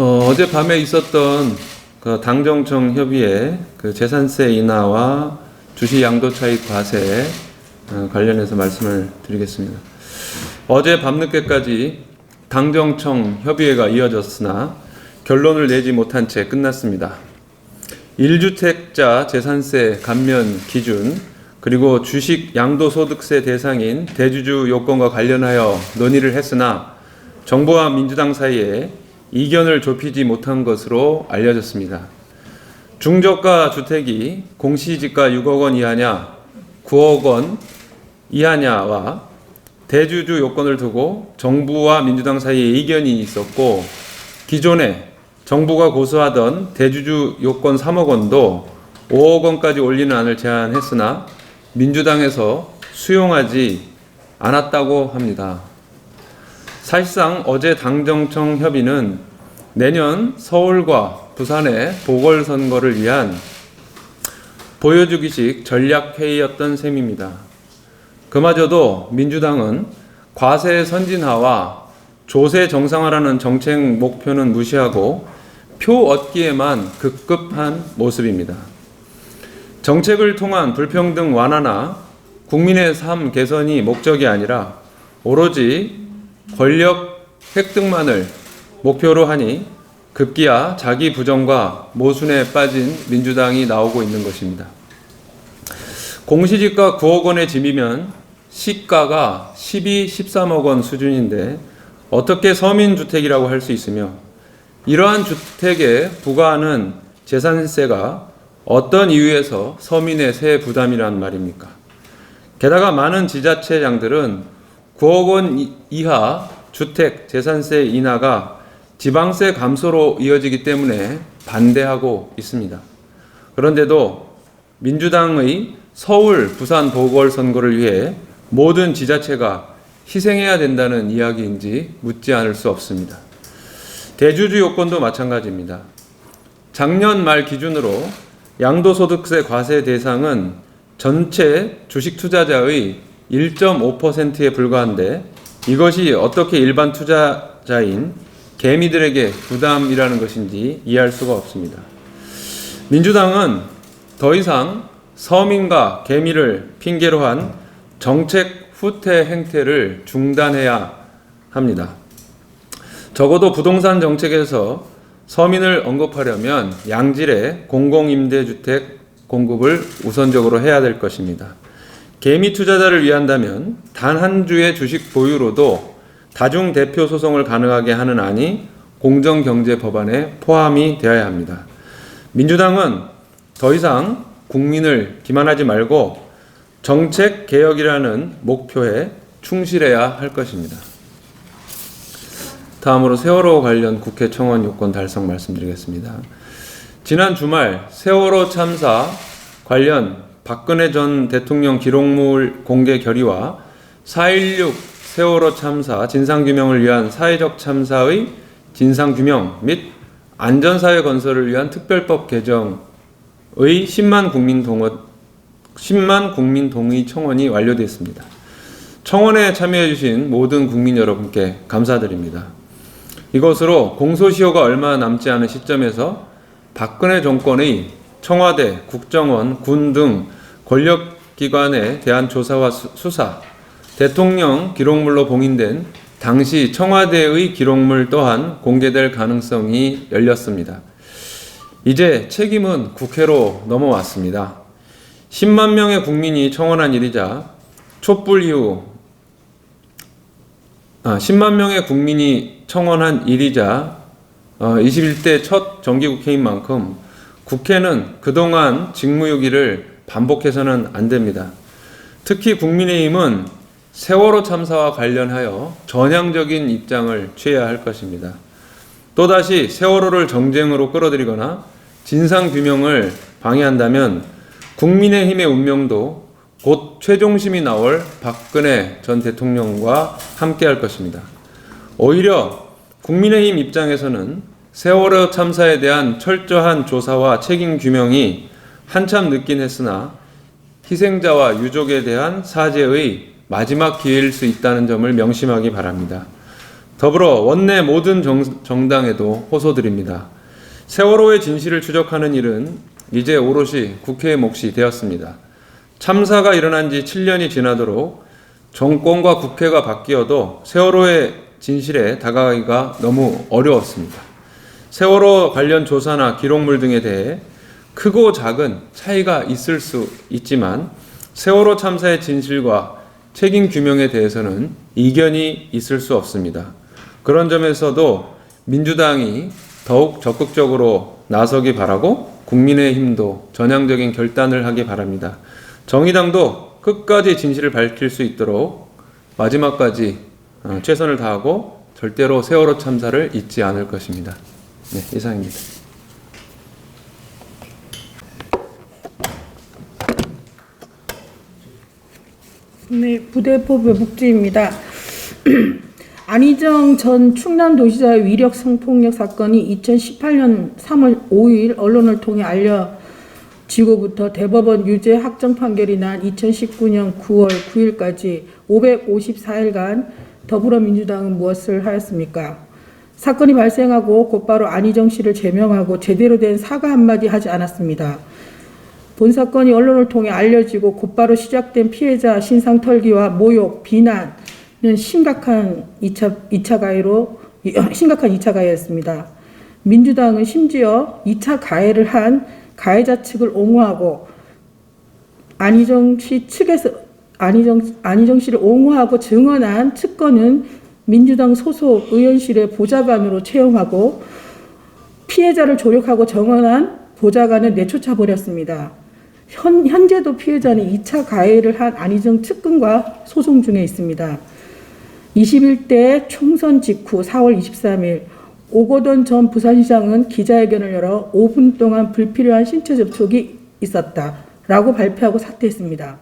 어젯밤에 있었던 그 당정청 협의회 그 재산세 인하와 주식 양도 차익 과세 관련해서 말씀을 드리겠습니다. 어제 밤늦게까지 당정청 협의회가 이어졌으나 결론을 내지 못한 채 끝났습니다. 1주택자 재산세 감면 기준 그리고 주식 양도소득세 대상인 대주주 요건과 관련하여 논의를 했으나 정부와 민주당 사이에 이견을 좁히지 못한 것으로 알려졌습니다. 중저가 주택이 공시지가 6억 원 이하냐 9억 원 이하냐와 대주주 요건을 두고 정부와 민주당 사이에 이견이 있었고, 기존에 정부가 고수하던 대주주 요건 3억 원도 5억 원까지 올리는 안을 제안했으나 민주당에서 수용하지 않았다고 합니다. 사실상 어제 당정청 협의는 내년 서울과 부산의 보궐선거를 위한 보여주기식 전략회의였던 셈입니다. 그마저도 민주당은 과세 선진화와 조세 정상화라는 정책 목표는 무시하고 표 얻기에만 급급한 모습입니다. 정책을 통한 불평등 완화나 국민의 삶 개선이 목적이 아니라 오로지 권력 획득만을 목표로 하니 급기야 자기 부정과 모순에 빠진 민주당이 나오고 있는 것입니다. 공시지가 9억 원에 짐이면 시가가 12, 13억 원 수준인데 어떻게 서민주택이라고 할 수 있으며 이러한 주택에 부과하는 재산세가 어떤 이유에서 서민의 세 부담이란 말입니까? 게다가 많은 지자체장들은 9억 원 이하 주택 재산세 인하가 지방세 감소로 이어지기 때문에 반대하고 있습니다. 그런데도 민주당의 서울, 부산 보궐선거를 위해 모든 지자체가 희생해야 된다는 이야기인지 묻지 않을 수 없습니다. 대주주 요건도 마찬가지입니다. 작년 말 기준으로 양도소득세 과세 대상은 전체 주식 투자자의 1.5%에 불과한데 이것이 어떻게 일반 투자자인 개미들에게 부담이라는 것인지 이해할 수가 없습니다. 민주당은 더 이상 서민과 개미를 핑계로 한 정책 후퇴 행태를 중단해야 합니다. 적어도 부동산 정책에서 서민을 언급하려면 양질의 공공임대주택 공급을 우선적으로 해야 될 것입니다. 개미 투자자를 위한다면 단 한 주의 주식 보유로도 다중대표 소송을 가능하게 하는 안이 공정경제법안에 포함이 되어야 합니다. 민주당은 더 이상 국민을 기만하지 말고 정책 개혁이라는 목표에 충실해야 할 것입니다. 다음으로 세월호 관련 국회 청원 요건 달성 말씀드리겠습니다. 지난 주말 세월호 참사 관련 박근혜 전 대통령 기록물 공개 결의와 4.16 세월호 참사 진상규명을 위한 사회적 참사의 진상규명 및 안전사회 건설을 위한 특별법 개정의 10만 국민 동의 청원이 완료됐습니다. 청원에 참여해 주신 모든 국민 여러분께 감사드립니다. 이것으로 공소시효가 얼마 남지 않은 시점에서 박근혜 정권의 청와대, 국정원, 군 등 권력기관에 대한 조사와 수사, 대통령 기록물로 봉인된 당시 청와대의 기록물 또한 공개될 가능성이 열렸습니다. 이제 책임은 국회로 넘어왔습니다. 10만 명의 국민이 청원한 일이자 촛불 이후 10만 명의 국민이 청원한 일이자 21대 첫 정기국회인 만큼 국회는 그동안 직무유기를 반복해서는 안 됩니다. 특히 국민의힘은 세월호 참사와 관련하여 전향적인 입장을 취해야 할 것입니다. 또다시 세월호를 정쟁으로 끌어들이거나 진상규명을 방해한다면 국민의힘의 운명도 곧 최종심이 나올 박근혜 전 대통령과 함께할 것입니다. 오히려 국민의힘 입장에서는 세월호 참사에 대한 철저한 조사와 책임 규명이 한참 늦긴 했으나 희생자와 유족에 대한 사죄의 마지막 기회일 수 있다는 점을 명심하기 바랍니다. 더불어 원내 모든 정당에도 호소드립니다. 세월호의 진실을 추적하는 일은 이제 오롯이 국회의 몫이 되었습니다. 참사가 일어난 지 7년이 지나도록 정권과 국회가 바뀌어도 세월호의 진실에 다가가기가 너무 어려웠습니다. 세월호 관련 조사나 기록물 등에 대해 크고 작은 차이가 있을 수 있지만 세월호 참사의 진실과 책임 규명에 대해서는 이견이 있을 수 없습니다. 그런 점에서도 민주당이 더욱 적극적으로 나서기 바라고 국민의힘도 전향적인 결단을 하기 바랍니다. 정의당도 끝까지 진실을 밝힐 수 있도록 마지막까지 최선을 다하고 절대로 세월호 참사를 잊지 않을 것입니다. 네, 이상입니다. 네, 부대포부 묵지입니다. 안희정 전 충남도시자의 위력 성폭력 사건이 2018년 3월 5일 언론을 통해 알려지고부터 대법원 유죄 확정 판결이 난 2019년 9월 9일까지 554일간 더불어민주당은 무엇을 하였습니까? 사건이 발생하고 곧바로 안희정 씨를 제명하고 제대로 된 사과 한마디 하지 않았습니다. 본 사건이 언론을 통해 알려지고 곧바로 시작된 피해자 신상 털기와 모욕, 비난은 심각한 2차 가해였습니다. 민주당은 심지어 2차 가해를 한 가해자 측을 옹호하고 안희정 씨를 옹호하고 증언한 측근은 민주당 소속 의원실의 보좌관으로 채용하고 피해자를 조력하고 정언한 보좌관을 내쫓아 버렸습니다. 현재도 피해자는 2차 가해를 한 안희정 측근과 소송 중에 있습니다. 21대 총선 직후 4월 23일 오거돈 전 부산시장은 기자회견을 열어 5분 동안 불필요한 신체 접촉이 있었다라고 발표하고 사퇴했습니다.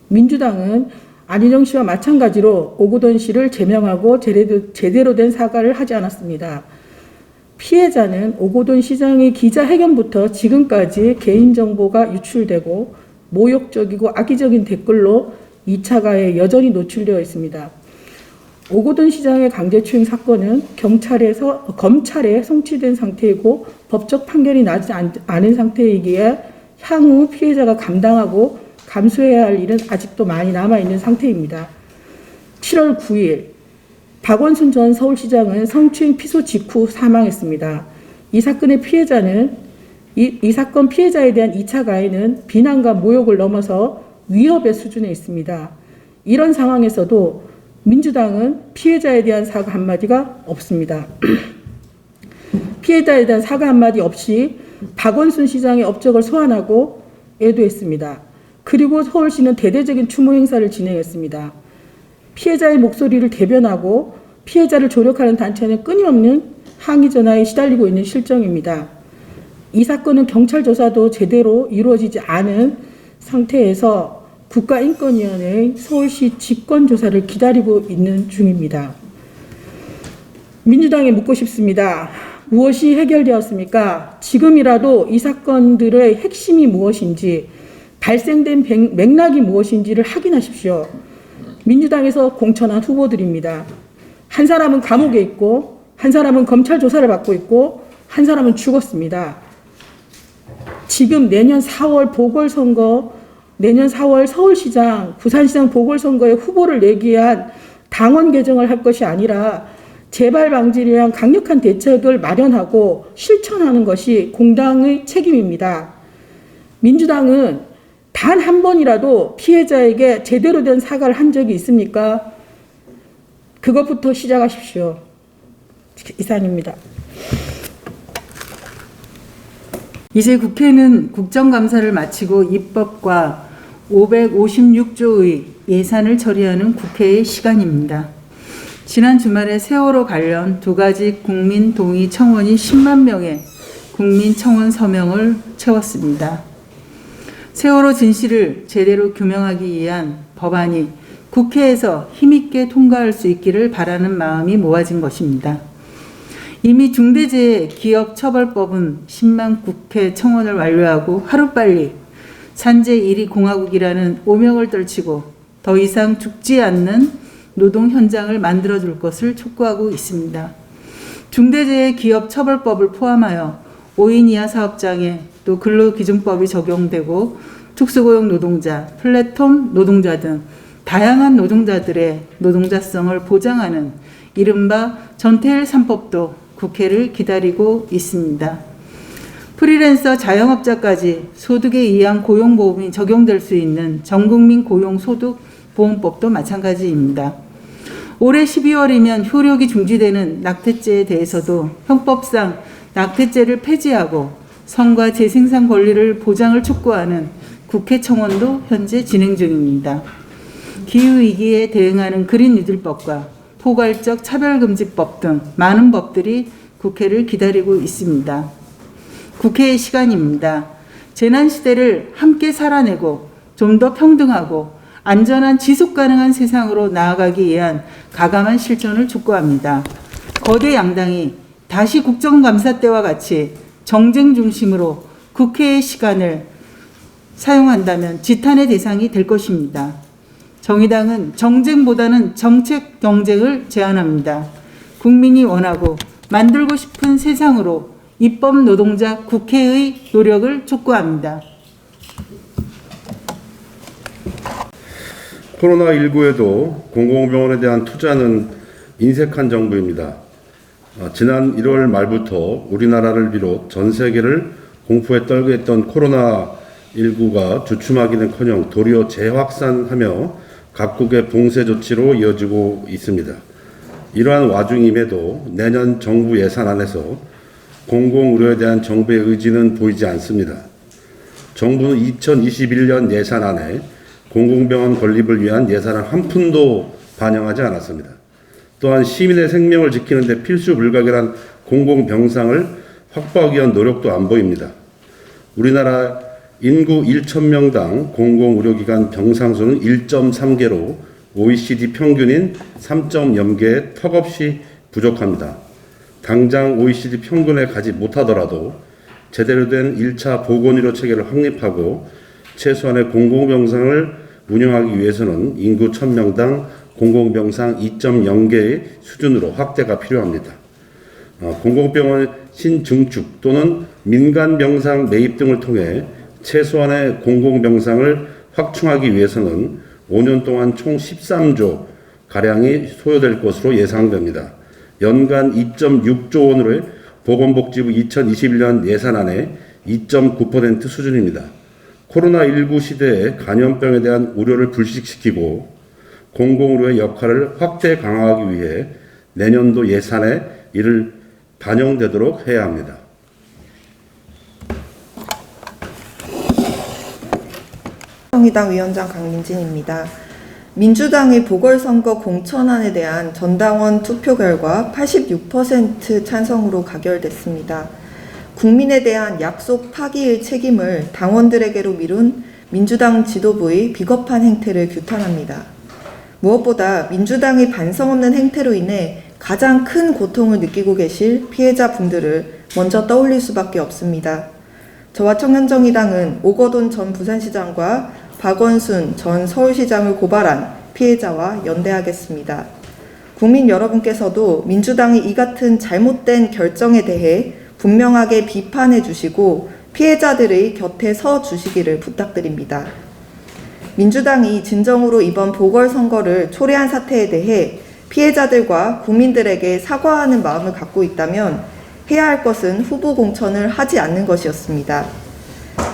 민주당은 안희정 씨와 마찬가지로 오거돈 씨를 제명하고 제대로 된 사과를 하지 않았습니다. 피해자는 오거돈 시장의 기자회견부터 지금까지 개인정보가 유출되고 모욕적이고 악의적인 댓글로 2차 가해에 여전히 노출되어 있습니다. 오거돈 시장의 강제추행 사건은 검찰에 송치된 상태이고 법적 판결이 나지 않은 상태이기에 향후 피해자가 감당하고 감수해야 할 일은 아직도 많이 남아있는 상태입니다. 7월 9일 박원순 전 서울시장은 성추행 피소 직후 사망했습니다. 이 사건의 피해자는 이 사건 피해자에 대한 2차 가해는 비난과 모욕을 넘어서 위협의 수준에 있습니다. 이런 상황에서도 민주당은 피해자에 대한 사과 한마디가 없습니다. 피해자에 대한 사과 한마디 없이 박원순 시장의 업적을 소환하고 애도했습니다. 그리고 서울시는 대대적인 추모 행사를 진행했습니다. 피해자의 목소리를 대변하고 피해자를 조력하는 단체는 끊임없는 항의 전화에 시달리고 있는 실정입니다. 이 사건은 경찰 조사도 제대로 이루어지지 않은 상태에서 국가인권위원회의 서울시 직권조사를 기다리고 있는 중입니다. 민주당에 묻고 싶습니다. 무엇이 해결되었습니까? 지금이라도 이 사건들의 핵심이 무엇인지, 발생된 맥락이 무엇인지를 확인하십시오. 민주당에서 공천한 후보들입니다. 한 사람은 감옥에 있고, 한 사람은 검찰 조사를 받고 있고, 한 사람은 죽었습니다. 지금 내년 4월 보궐선거, 내년 4월 서울시장, 부산시장 보궐선거에 후보를 내기 위한 당원 개정을 할 것이 아니라 재발 방지를 위한 강력한 대책을 마련하고 실천하는 것이 공당의 책임입니다. 민주당은 단 한 번이라도 피해자에게 제대로 된 사과를 한 적이 있습니까? 그것부터 시작하십시오. 이상입니다. 이제 국회는 국정감사를 마치고 입법과 556조의 예산을 처리하는 국회의 시간입니다. 지난 주말에 세월호 관련 두 가지 국민 동의 청원이 10만 명의 국민 청원 서명을 채웠습니다. 세월호 진실을 제대로 규명하기 위한 법안이 국회에서 힘있게 통과할 수 있기를 바라는 마음이 모아진 것입니다. 이미 중대재해기업처벌법은 10만 국회 청원을 완료하고 하루빨리 산재 1위 공화국이라는 오명을 떨치고 더 이상 죽지 않는 노동 현장을 만들어줄 것을 촉구하고 있습니다. 중대재해기업처벌법을 포함하여 5인 이하 사업장에 또 근로기준법이 적용되고 특수고용 노동자, 플랫폼 노동자 등 다양한 노동자들의 노동자성을 보장하는 이른바 전태일 3법도 국회를 기다리고 있습니다. 프리랜서 자영업자까지 소득에 의한 고용보험이 적용될 수 있는 전국민 고용소득보험법도 마찬가지입니다. 올해 12월이면 효력이 중지되는 낙태죄에 대해서도 형법상 낙태죄를 폐지하고 성과 재생산 권리를 보장을 촉구하는 국회 청원도 현재 진행 중입니다. 기후위기에 대응하는 그린 뉴딜법과 포괄적 차별금지법 등 많은 법들이 국회를 기다리고 있습니다. 국회의 시간입니다. 재난시대를 함께 살아내고 좀 더 평등하고 안전한 지속가능한 세상으로 나아가기 위한 가감한 실천을 촉구합니다. 거대 양당이 다시 국정감사 때와 같이 정쟁 중심으로 국회의 시간을 사용한다면 지탄의 대상이 될 것입니다. 정의당은 정쟁보다는 정책 경쟁을 제안합니다. 국민이 원하고 만들고 싶은 세상으로 입법 노동자 국회의 노력을 촉구합니다. 코로나19에도 공공병원에 대한 투자는 인색한 정부입니다. 지난 1월 말부터 우리나라를 비롯 전 세계를 공포에 떨게 했던 코로나19가 주춤하기는커녕 도리어 재확산하며 각국의 봉쇄 조치로 이어지고 있습니다. 이러한 와중임에도 내년 정부 예산안에서 공공의료에 대한 정부의 의지는 보이지 않습니다. 정부는 2021년 예산안에 공공병원 건립을 위한 예산을 한 푼도 반영하지 않았습니다. 또한 시민의 생명을 지키는 데 필수 불가결한 공공병상을 확보하기 위한 노력도 안 보입니다. 우리나라 인구 1,000명당 공공의료기관 병상수는 1.3개로 OECD 평균인 3.0개에 턱없이 부족합니다. 당장 OECD 평균에 가지 못하더라도 제대로 된 1차 보건의료 체계를 확립하고 최소한의 공공병상을 운영하기 위해서는 인구 1,000명당 공공병상 2.0개의 수준으로 확대가 필요합니다. 공공병원 신증축 또는 민간병상 매입 등을 통해 최소한의 공공병상을 확충하기 위해서는 5년 동안 총 13조 가량이 소요될 것으로 예상됩니다. 연간 2.6조 원으로의 보건복지부 2021년 예산안의 2.9% 수준입니다. 코로나19 시대에 감염병에 대한 우려를 불식시키고 공공의료의 역할을 확대 강화하기 위해 내년도 예산에 이를 반영되도록 해야 합니다. 정의당 위원장 강민진입니다. 민주당의 보궐선거 공천안에 대한 전당원 투표 결과 86% 찬성으로 가결됐습니다. 국민에 대한 약속 파기의 책임을 당원들에게로 미룬 민주당 지도부의 비겁한 행태를 규탄합니다. 무엇보다 민주당의 반성 없는 행태로 인해 가장 큰 고통을 느끼고 계실 피해자분들을 먼저 떠올릴 수밖에 없습니다. 저와 청년정의당은 오거돈 전 부산시장과 박원순 전 서울시장을 고발한 피해자와 연대하겠습니다. 국민 여러분께서도 민주당의 이 같은 잘못된 결정에 대해 분명하게 비판해 주시고 피해자들의 곁에 서 주시기를 부탁드립니다. 민주당이 진정으로 이번 보궐선거를 초래한 사태에 대해 피해자들과 국민들에게 사과하는 마음을 갖고 있다면 해야 할 것은 후보 공천을 하지 않는 것이었습니다.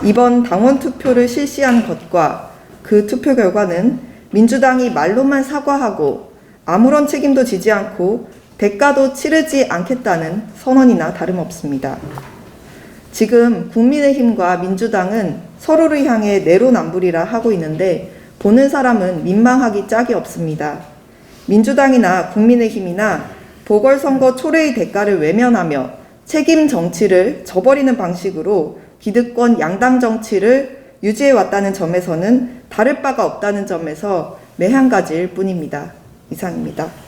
이번 당원 투표를 실시한 것과 그 투표 결과는 민주당이 말로만 사과하고 아무런 책임도 지지 않고 대가도 치르지 않겠다는 선언이나 다름없습니다. 지금 국민의힘과 민주당은 서로를 향해 내로남불이라 하고 있는데 보는 사람은 민망하기 짝이 없습니다. 민주당이나 국민의힘이나 보궐선거 초래의 대가를 외면하며 책임 정치를 저버리는 방식으로 기득권 양당 정치를 유지해왔다는 점에서는 다를 바가 없다는 점에서 매한가지일 뿐입니다. 이상입니다.